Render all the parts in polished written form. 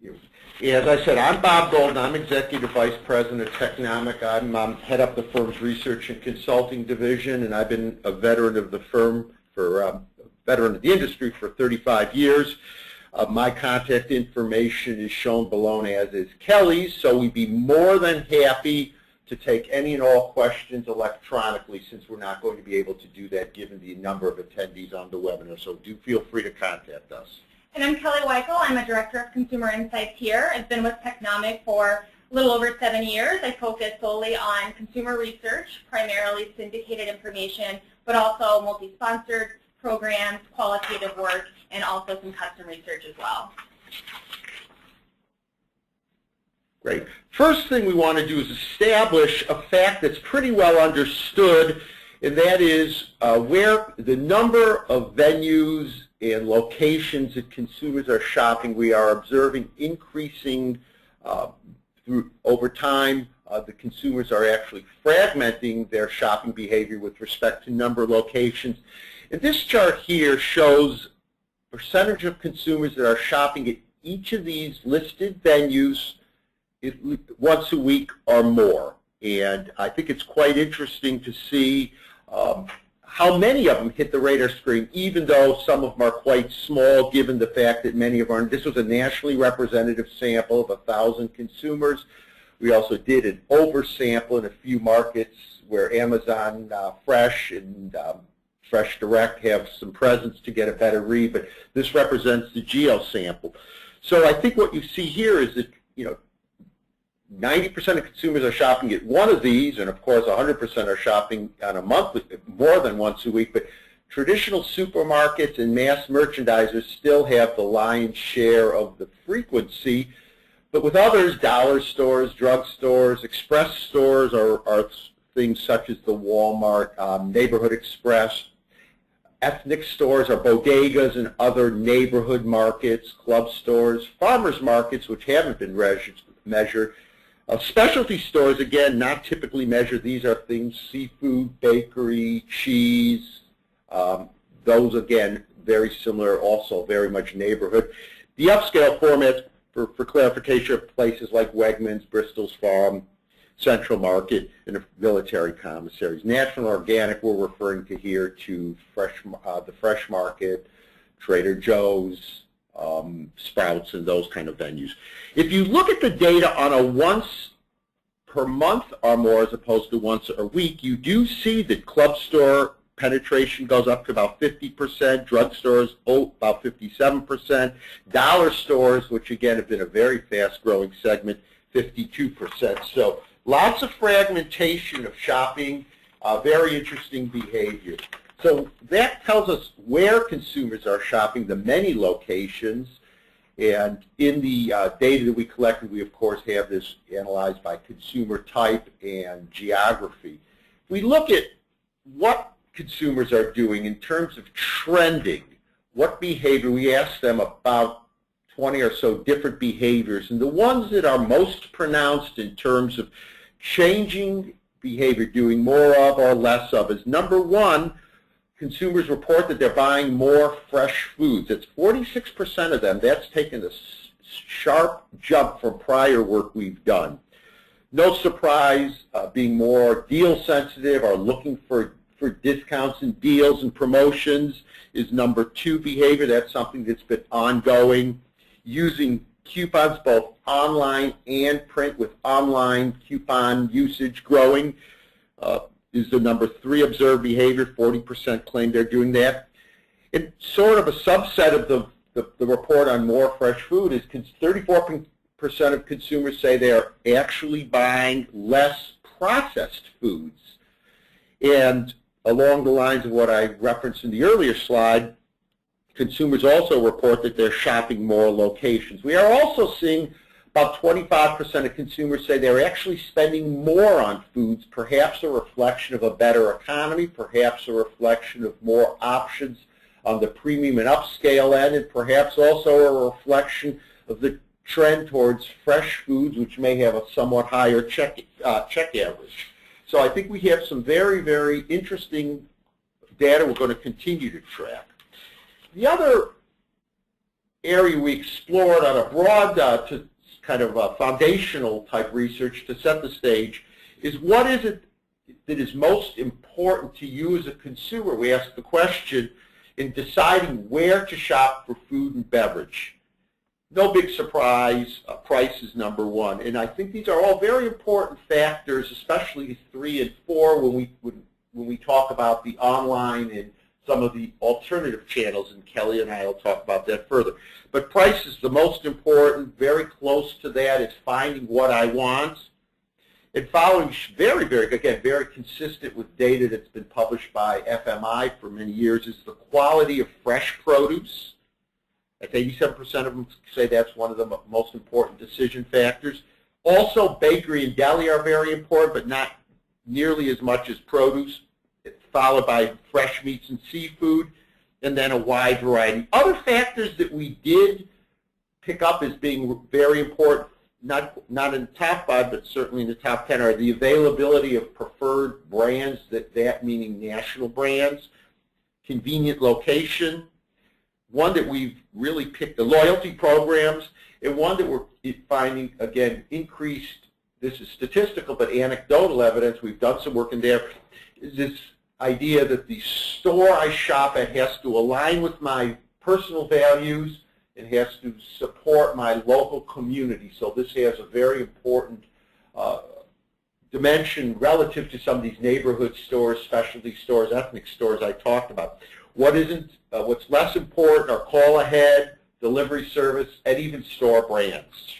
As I said, I'm Bob Golden. I'm Executive Vice President of Technomic. I'm head up the firm's research and consulting division, and I've been a veteran of the firm veteran of the industry for 35 years. My contact information is shown below, as is Kelly's, so we'd be more than happy to take any and all questions electronically, since we're not going to be able to do that given the number of attendees on the webinar. So do feel free to contact us. And I'm Kelly Weichel. I'm a Director of Consumer Insights here. I've been with Technomic for a little over 7 years. I focus solely on consumer research, primarily syndicated information, but also multi-sponsored programs, qualitative work, and also some custom research as well. Great. First thing we want to do is establish a fact that's pretty well understood, and that is where the number of venues and locations that consumers are shopping. We are observing increasing over time. The consumers are actually fragmenting their shopping behavior with respect to number of locations. And this chart here shows percentage of consumers that are shopping at each of these listed venues once a week or more. And I think it's quite interesting to see how many of them hit the radar screen, even though some of them are quite small, given the fact that many of this was a nationally representative sample of 1,000 consumers. We also did an oversample in a few markets where Amazon Fresh and Fresh Direct have some presence to get a better read, but this represents the geo sample. So I think what you see here is that 90% of consumers are shopping at one of these, and of course 100% are shopping on a monthly, more than once a week, but traditional supermarkets and mass merchandisers still have the lion's share of the frequency, but with others, dollar stores, drug stores, express stores are things such as the Walmart, Neighborhood Express, ethnic stores are bodegas and other neighborhood markets, club stores, farmers markets, which haven't been measured. Specialty stores, again, not typically measured. These are things, seafood, bakery, cheese. Those, again, very similar, also very much neighborhood. The upscale formats, for clarification, are places like Wegmans, Bristol's Farm, Central Market, and military commissaries. Natural and organic, we're referring to here to the Fresh Market, Trader Joe's, Sprouts, and those kind of venues. If you look at the data on a once per month or more as opposed to once a week, you do see that club store penetration goes up to about 50%, drug stores about 57%, dollar stores, which again have been a very fast-growing segment, 52%. So lots of fragmentation of shopping, very interesting behavior. So that tells us where consumers are shopping, the many locations, and in the data that we collected, we of course have this analyzed by consumer type and geography. If we look at what consumers are doing in terms of trending, what behavior, we asked them about 20 or so different behaviors, and the ones that are most pronounced in terms of changing behavior, doing more of or less of, is number one, consumers report that they're buying more fresh foods. It's 46% of them. That's taken a sharp jump from prior work we've done. No surprise, being more deal sensitive or looking for discounts and deals and promotions is number two behavior. That's something that's been ongoing. Using coupons both online and print, with online coupon usage growing, is the number three observed behavior. 40% claim they're doing that. And sort of a subset of the report on more fresh food is 34% of consumers say they're actually buying less processed foods. And along the lines of what I referenced in the earlier slide, consumers also report that they're shopping more locations. We are also seeing about 25% of consumers say they're actually spending more on foods, perhaps a reflection of a better economy, perhaps a reflection of more options on the premium and upscale end, and perhaps also a reflection of the trend towards fresh foods, which may have a somewhat higher check average. So I think we have some very, very interesting data we're going to continue to track. The other area we explored on a broad to kind of foundational type research to set the stage is what is it that is most important to you as a consumer? We asked the question in deciding where to shop for food and beverage. No big surprise, price is number one. And I think these are all very important factors, especially 3 and 4 when we talk about the online and some of the alternative channels, and Kelly and I will talk about that further. But price is the most important. Very close to that is finding what I want. And following very consistent with data that's been published by FMI for many years is the quality of fresh produce. Like 87% of them say that's one of the most important decision factors. Also, bakery and deli are very important, but not nearly as much as produce, followed by fresh meats and seafood, and then a wide variety. Other factors that we did pick up as being very important, not in the top 5, but certainly in the top 10, are the availability of preferred brands, that meaning national brands, convenient location, one that we've really picked, the loyalty programs, and one that we're finding, again, increased, this is statistical but anecdotal evidence, we've done some work in there, is this idea that the store I shop at has to align with my personal values and has to support my local community. So this has a very important dimension relative to some of these neighborhood stores, specialty stores, ethnic stores I talked about. What's less important are call ahead, delivery service, and even store brands.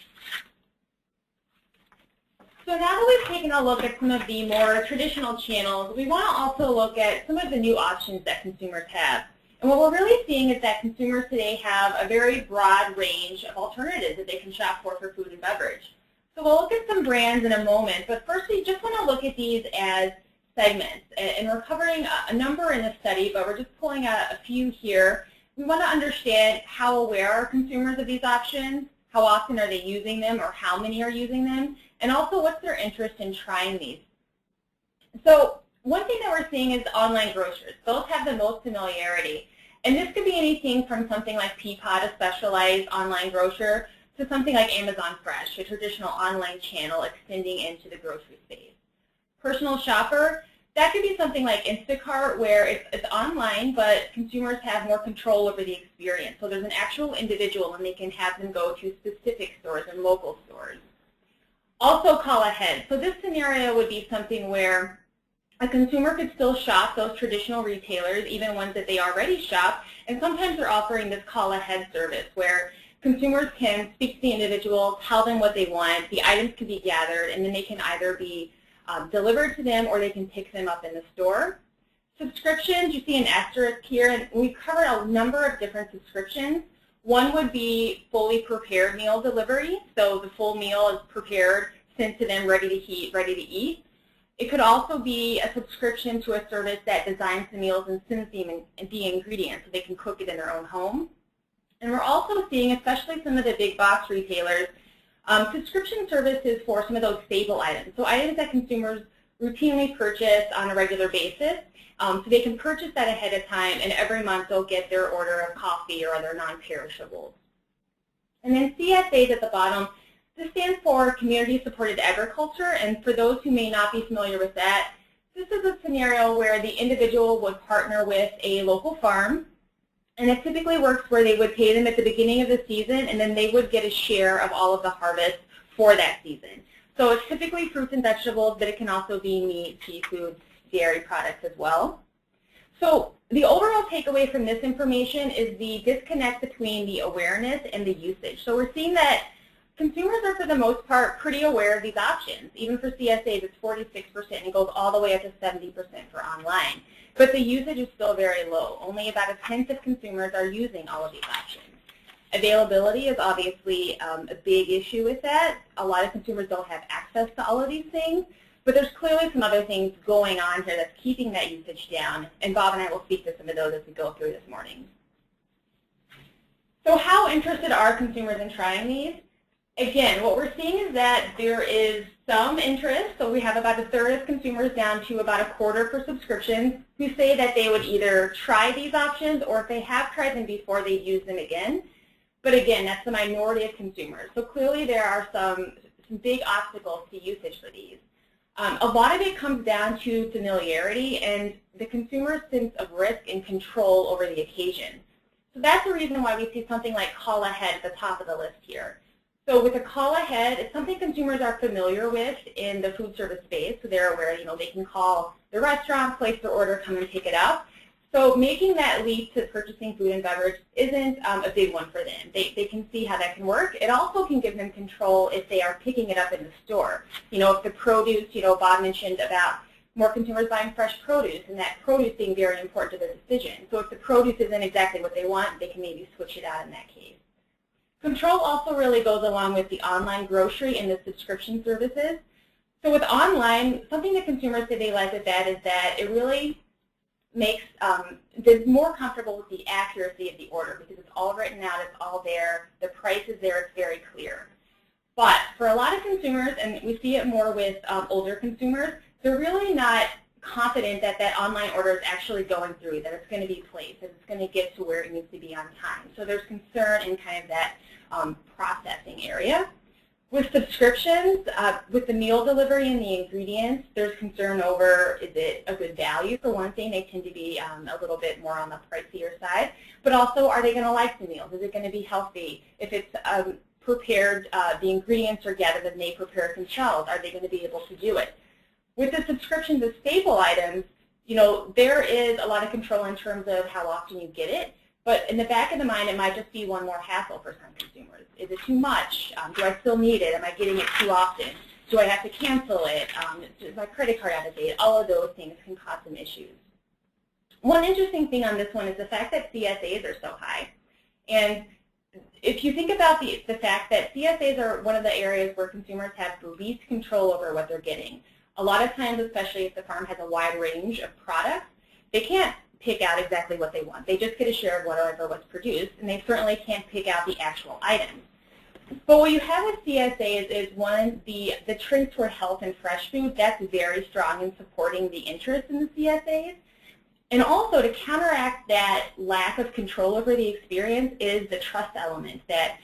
So now that we've taken a look at some of the more traditional channels, we want to also look at some of the new options that consumers have. And what we're really seeing is that consumers today have a very broad range of alternatives that they can shop for food and beverage. So we'll look at some brands in a moment, but first we just want to look at these as segments. And we're covering a number in the study, but we're just pulling out a few here. We want to understand how aware are consumers of these options, how often are they using them, or how many are using them, and also what's their interest in trying these. So one thing that we're seeing is online grocers. Those have the most familiarity. And this could be anything from something like Peapod, a specialized online grocer, to something like Amazon Fresh, a traditional online channel extending into the grocery space. Personal shopper, that could be something like Instacart, where it's online, but consumers have more control over the experience. So there's an actual individual, and they can have them go to specific stores and local stores. Also call ahead. So this scenario would be something where a consumer could still shop those traditional retailers, even ones that they already shop, and sometimes they're offering this call ahead service where consumers can speak to the individual, tell them what they want, the items can be gathered, and then they can either be delivered to them or they can pick them up in the store. Subscriptions, you see an asterisk here, and we covered a number of different subscriptions. One would be fully prepared meal delivery, so the full meal is prepared, sent to them, ready to heat, ready to eat. It could also be a subscription to a service that designs the meals and sends the ingredients so they can cook it in their own home. And we're also seeing, especially some of the big box retailers, subscription services for some of those staple items. So items that consumers routinely purchase on a regular basis. So they can purchase that ahead of time, and every month they'll get their order of coffee or other non-perishables. And then CSAs at the bottom, this stands for Community Supported Agriculture, and for those who may not be familiar with that, this is a scenario where the individual would partner with a local farm, and it typically works where they would pay them at the beginning of the season, and then they would get a share of all of the harvest for that season. So it's typically fruits and vegetables, but it can also be meat, seafood, dairy products as well. So the overall takeaway from this information is the disconnect between the awareness and the usage. So we're seeing that consumers are, for the most part, pretty aware of these options. Even for CSAs, it's 46%, and it goes all the way up to 70% for online. But the usage is still very low. Only about 1/10 of consumers are using all of these options. Availability is obviously a big issue with that. A lot of consumers don't have access to all of these things. But there's clearly some other things going on here that's keeping that usage down, and Bob and I will speak to some of those as we go through this morning. So how interested are consumers in trying these? Again, what we're seeing is that there is some interest, so we have about 1/3 of consumers down to about 1/4 for subscriptions who say that they would either try these options, or if they have tried them before, they'd use them again. But again, that's the minority of consumers. So clearly there are some big obstacles to usage for these. A lot of it comes down to familiarity and the consumer's sense of risk and control over the occasion. So that's the reason why we see something like call ahead at the top of the list here. So with a call ahead, it's something consumers are familiar with in the food service space. So they're aware, they can call the restaurant, place their order, come and pick it up. So making that leap to purchasing food and beverage isn't a big one for them. They can see how that can work. It also can give them control if they are picking it up in the store. If the produce, Bob mentioned about more consumers buying fresh produce and that produce being very important to their decision. So if the produce isn't exactly what they want, they can maybe switch it out in that case. Control also really goes along with the online grocery and the subscription services. So with online, something that consumers say they like with that is that it really makes them more comfortable with the accuracy of the order because it's all written out, it's all there, the price is there, it's very clear. But for a lot of consumers, and we see it more with older consumers, they're really not confident that that online order is actually going through, that it's going to be placed, that it's going to get to where it needs to be on time. So there's concern in kind of that processing area. With subscriptions, with the meal delivery and the ingredients, there's concern over is it a good value. For one thing, they tend to be a little bit more on the pricier side. But also, are they going to like the meals? Is it going to be healthy? If it's prepared, the ingredients are gathered and they prepare themselves, are they going to be able to do it? With the subscriptions of staple items, there is a lot of control in terms of how often you get it. But in the back of the mind, it might just be one more hassle for some consumers. Is it too much? Do I still need it? Am I getting it too often? Do I have to cancel it? Is my credit card out of date? All of those things can cause some issues. One interesting thing on this one is the fact that CSAs are so high. And if you think about the fact that CSAs are one of the areas where consumers have the least control over what they're getting. A lot of times, especially if the farm has a wide range of products, they can't pick out exactly what they want. They just get a share of whatever was produced, and they certainly can't pick out the actual items. But what you have with CSAs is, one, the trade toward health and fresh food, that's very strong in supporting the interest in the CSAs. And also, to counteract that lack of control over the experience is the trust element that,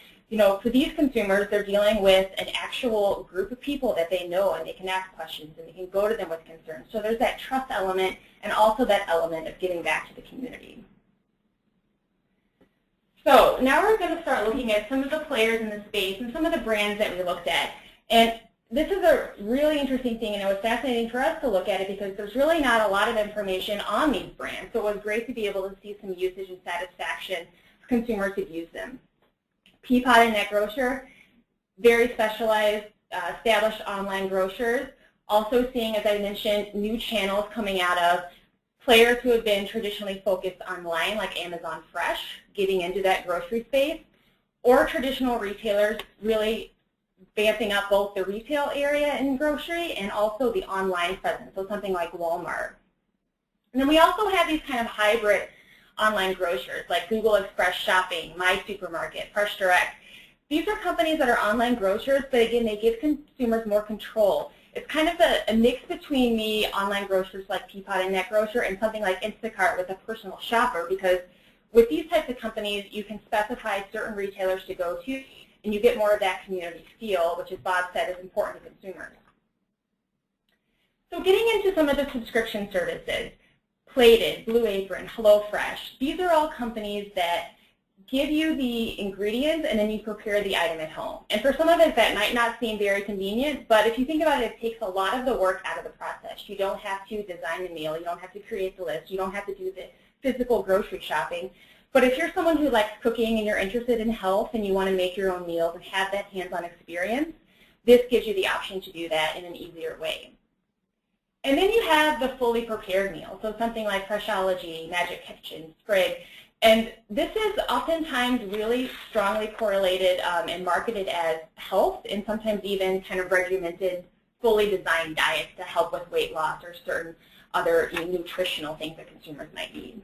for these consumers, they're dealing with an actual group of people that they know, and they can ask questions, and they can go to them with concerns. So there's that trust element, and also that element of giving back to the community. So now we're going to start looking at some of the players in the space and some of the brands that we looked at. And this is a really interesting thing, and it was fascinating for us to look at it because there's really not a lot of information on these brands. So it was great to be able to see some usage and satisfaction for consumers who've used them. Peapod and Net Grocer, very specialized, established online grocers. Also seeing, as I mentioned, new channels coming out of players who have been traditionally focused online, like Amazon Fresh, getting into that grocery space, or traditional retailers really vamping up both the retail area in grocery and also the online presence, so something like Walmart. And then we also have these kind of hybrid online grocers like Google Express Shopping, My Supermarket, Fresh Direct. These are companies that are online grocers, but again, they give consumers more control. It's kind of a mix between the online grocers like Peapod and Net Grocer and something like Instacart with a personal shopper, because with these types of companies, you can specify certain retailers to go to, and you get more of that community feel, which, as Bob said, is important to consumers. So getting into some of the subscription services, Plated, Blue Apron, HelloFresh, these are all companies that give you the ingredients and then you prepare the item at home. And for some of us that might not seem very convenient, but if you think about it, it takes a lot of the work out of the process. You don't have to design the meal, you don't have to create the list, you don't have to do the physical grocery shopping. But if you're someone who likes cooking and you're interested in health and you want to make your own meals and have that hands-on experience, this gives you the option to do that in an easier way. And then you have the fully prepared meal, so something like Freshology, Magic Kitchen, Sprig. And this is oftentimes really strongly correlated and marketed as health, and sometimes even kind of regimented, fully designed diets to help with weight loss or certain other nutritional things that consumers might need.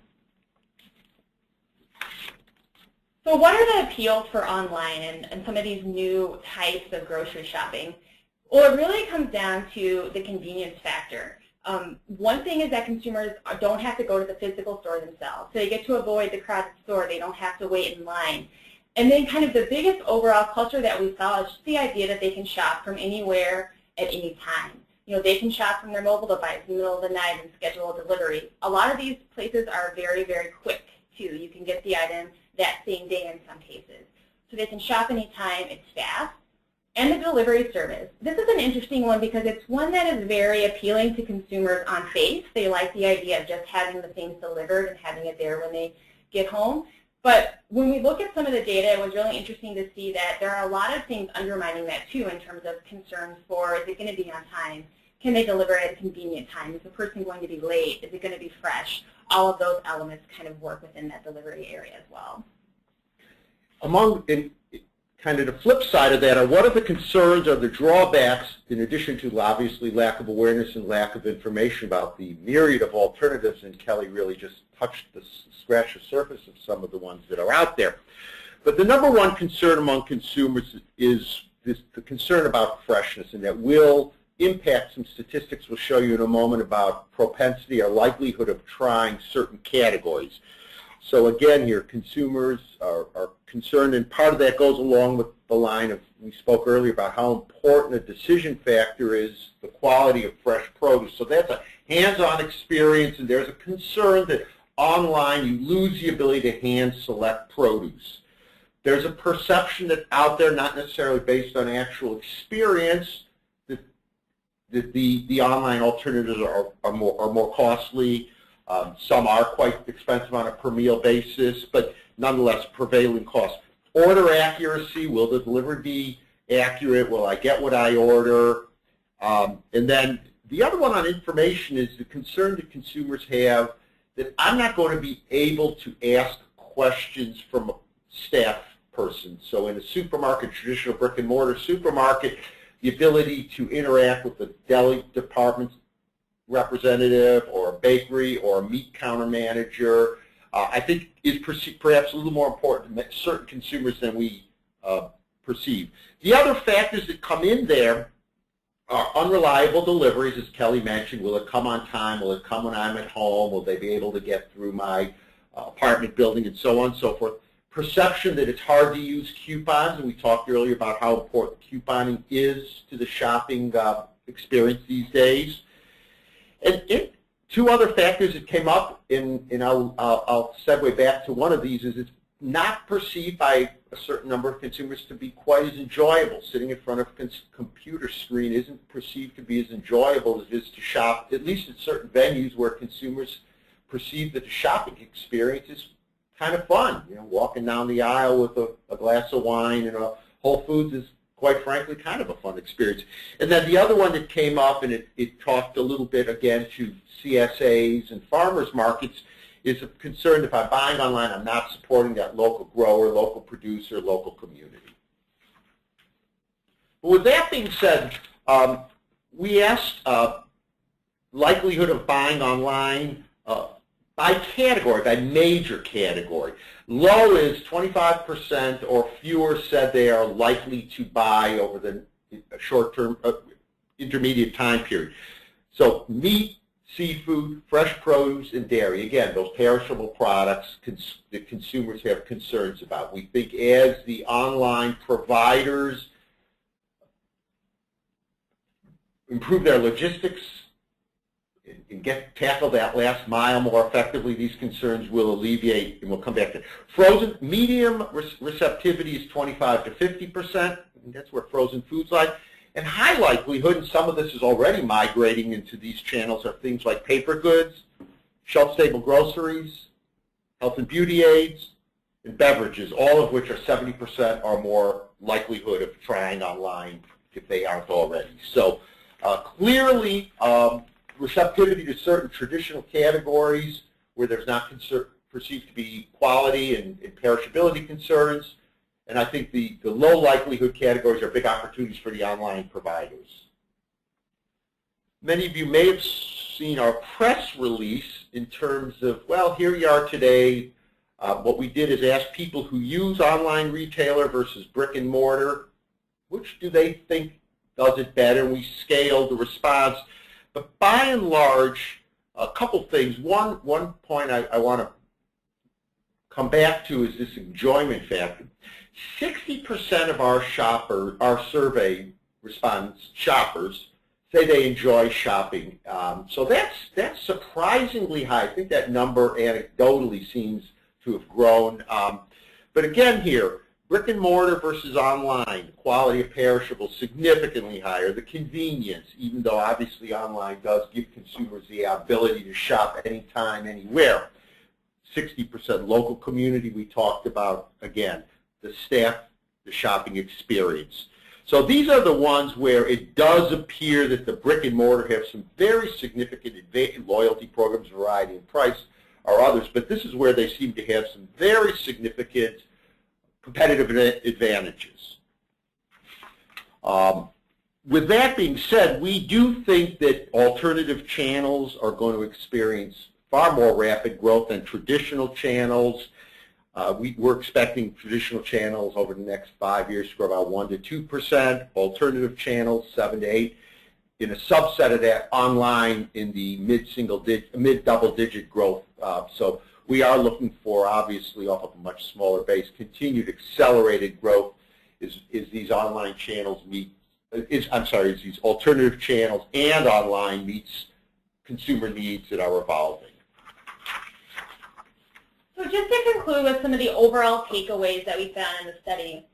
So what are the appeals for online and some of these new types of grocery shopping? Well, it really comes down to the convenience factor. One thing is that consumers don't have to go to the physical store themselves. So they get to avoid the crowded store. They don't have to wait in line. And then kind of the biggest overall culture that we saw is just the idea that they can shop from anywhere at any time. You know, they can shop from their mobile device in the middle of the night and schedule a delivery. A lot of these places are very, very quick, too. You can get the item that same day in some cases. So they can shop anytime, it's fast. And the delivery service. This is an interesting one because it's one that is very appealing to consumers on face. They like the idea of just having the things delivered and having it there when they get home. But when we look at some of the data, it was really interesting to see that there are a lot of things undermining that too in terms of concerns for, is it going to be on time? Can they deliver at a convenient time? Is the person going to be late? Is it going to be fresh? All of those elements kind of work within that delivery area as well. Kind of the flip side of that are what are the concerns or the drawbacks, in addition to obviously lack of awareness and lack of information about the myriad of alternatives, and Kelly really just scratched the surface of some of the ones that are out there. But the number one concern among consumers is the concern about freshness, and that will impact some statistics we'll show you in a moment about propensity or likelihood of trying certain categories. So again, here, consumers are concerned, and part of that goes along with the line of, we spoke earlier about how important a decision factor is the quality of fresh produce. So that's a hands-on experience, and there's a concern that online you lose the ability to hand-select produce. There's a perception that out there, not necessarily based on actual experience, that the online alternatives are more costly. Some are quite expensive on a per meal basis, but nonetheless prevailing cost. Order accuracy, will the delivery be accurate? Will I get what I order? And then the other one on information is the concern that consumers have that I'm not going to be able to ask questions from a staff person. So in a supermarket, traditional brick and mortar supermarket, the ability to interact with the deli department representative or a bakery or a meat counter manager, I think is perhaps a little more important to certain consumers than we perceive. The other factors that come in there are unreliable deliveries, as Kelly mentioned. Will it come on time? Will it come when I'm at home? Will they be able to get through my apartment building, and so on and so forth. Perception that it's hard to use coupons, and we talked earlier about how important couponing is to the shopping experience these days. And two other factors that came up, and I'll segue back to one of these, is it's not perceived by a certain number of consumers to be quite as enjoyable. Sitting in front of a computer screen isn't perceived to be as enjoyable as it is to shop, at least at certain venues where consumers perceive that the shopping experience is kind of fun. You know, walking down the aisle with a glass of wine and a Whole Foods is, quite frankly, kind of a fun experience. And then the other one that came up, and it talked a little bit again to CSAs and farmers markets, is a concern if I'm buying online, I'm not supporting that local grower, local producer, local community. But with that being said, we asked likelihood of buying online by category, by major category. Low is 25% or fewer said they are likely to buy over the short-term, intermediate time period. So meat, seafood, fresh produce, and dairy. Again, those perishable products that consumers have concerns about. We think as the online providers improve their logistics and tackle that last mile more effectively, these concerns will alleviate, and we'll come back to it. Frozen, medium receptivity is 25 to 50%, and that's where frozen foods lie. And high likelihood, and some of this is already migrating into these channels, are things like paper goods, shelf-stable groceries, health and beauty aids, and beverages, all of which are 70% or more likelihood of trying online if they aren't already. So clearly, receptivity to certain traditional categories where there's not perceived to be quality and perishability concerns. And I think the low likelihood categories are big opportunities for the online providers. Many of you may have seen our press release in terms of, well, here you are today. What we did is ask people who use online retailer versus brick and mortar, which do they think does it better? And we scaled the response. But by and large, a couple things. One point I want to come back to is this enjoyment factor. 60% of our survey respondents, shoppers, say they enjoy shopping. So that's surprisingly high. I think that number anecdotally seems to have grown. But again here, brick and mortar versus online, the quality of perishables significantly higher. The convenience, even though obviously online does give consumers the ability to shop anytime, anywhere. 60% local community we talked about, again, the staff, the shopping experience. So these are the ones where it does appear that the brick and mortar have some very significant loyalty programs, variety and price, or others, but this is where they seem to have some very significant competitive advantages. With that being said, we do think that alternative channels are going to experience far more rapid growth than traditional channels. We're expecting traditional channels over the next 5 years to grow about 1 to 2%, alternative channels 7 to 8. In a subset of that, online in the mid-double-digit growth. So we are looking for, obviously, off of a much smaller base, continued accelerated growth as these online channels as these alternative channels and online meets consumer needs that are evolving. So just to conclude with some of the overall takeaways that we found in the study,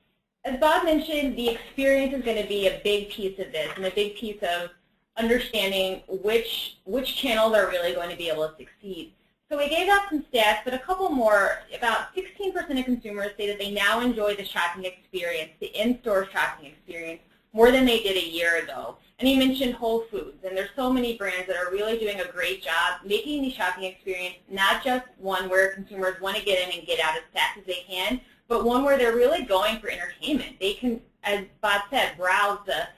as Bob mentioned, the experience is going to be a big piece of this and a big piece of understanding which channels are really going to be able to succeed. So we gave out some stats, but a couple more. About 16% of consumers say that they now enjoy the shopping experience, the in-store shopping experience, more than they did a year ago. And he mentioned Whole Foods, and there's so many brands that are really doing a great job making the shopping experience not just one where consumers want to get in and get out as fast as they can, but one where they're really going for entertainment. They can, as Bob said, browse the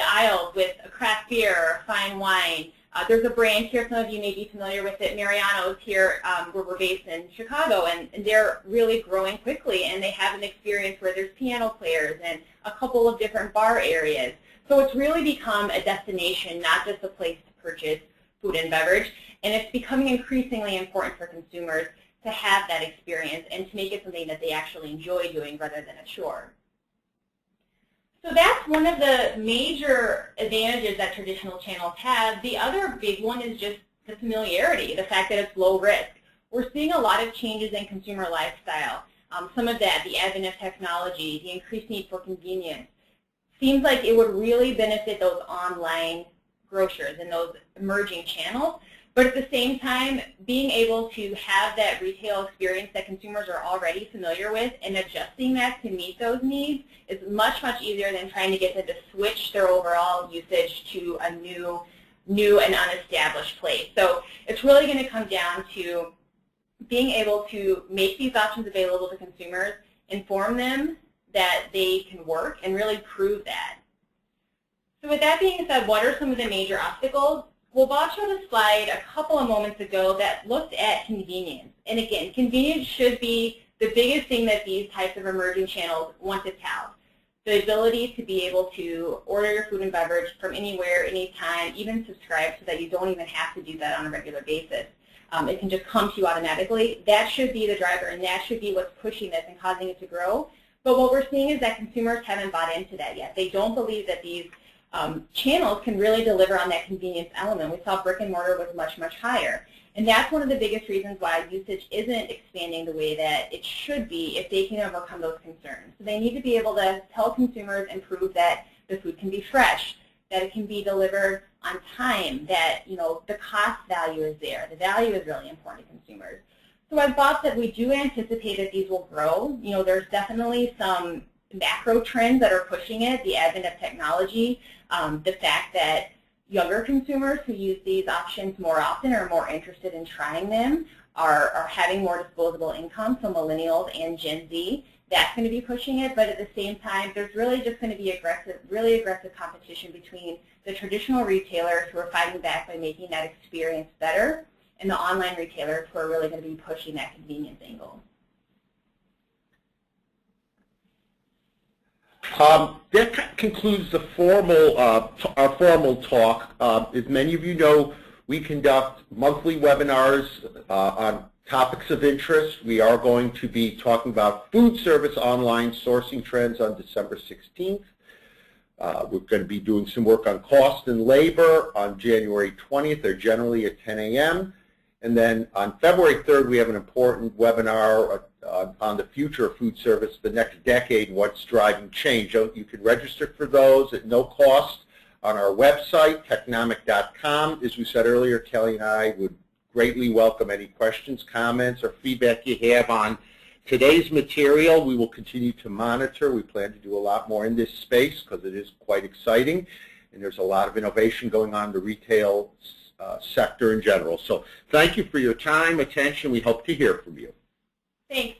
aisles with a craft beer or a fine wine. There's a brand here, some of you may be familiar with it, Mariano's here, where we're based in Chicago, and they're really growing quickly, and they have an experience where there's piano players and a couple of different bar areas. So it's really become a destination, not just a place to purchase food and beverage, and it's becoming increasingly important for consumers to have that experience and to make it something that they actually enjoy doing rather than a chore. So that's one of the major advantages that traditional channels have. The other big one is just the familiarity, the fact that it's low risk. We're seeing a lot of changes in consumer lifestyle. Some of that, the advent of technology, the increased need for convenience, seems like it would really benefit those online grocers and those emerging channels. But at the same time, being able to have that retail experience that consumers are already familiar with and adjusting that to meet those needs is much, much easier than trying to get them to switch their overall usage to a new and unestablished place. So it's really going to come down to being able to make these options available to consumers, inform them that they can work, and really prove that. So with that being said, what are some of the major obstacles? Well, Bob showed a slide a couple of moments ago that looked at convenience. And again, convenience should be the biggest thing that these types of emerging channels want to tout. The ability to be able to order your food and beverage from anywhere, anytime, even subscribe so that you don't even have to do that on a regular basis. It can just come to you automatically. That should be the driver, and that should be what's pushing this and causing it to grow. But what we're seeing is that consumers haven't bought into that yet. They don't believe that these channels can really deliver on that convenience element. We saw brick and mortar was much, much higher. And that's one of the biggest reasons why usage isn't expanding the way that it should be if they can overcome those concerns. So they need to be able to tell consumers and prove that the food can be fresh, that it can be delivered on time, that the cost value is there. The value is really important to consumers. So as Bob said, we do anticipate that these will grow. There's definitely some macro trends that are pushing it, the advent of technology, the fact that younger consumers who use these options more often are more interested in trying them, are having more disposable income, so millennials and Gen Z. That's going to be pushing it, but at the same time, there's really just going to be really aggressive competition between the traditional retailers who are fighting back by making that experience better and the online retailers who are really going to be pushing that convenience angle. That concludes the our formal talk. As many of you know, we conduct monthly webinars on Topics of interest, we are going to be talking about food service online sourcing trends on December 16th. We're going to be doing some work on cost and labor on January 20th. They're generally at 10 a.m. And then on February 3rd, we have an important webinar on the future of food service, the next decade, what's driving change. You can register for those at no cost on our website, Technomic.com. As we said earlier, Kelly and I would greatly welcome any questions, comments, or feedback you have on today's material. We will continue to monitor. We plan to do a lot more in this space because it is quite exciting, and there's a lot of innovation going on in the retail sector in general. So thank you for your time, attention. We hope to hear from you. Thanks.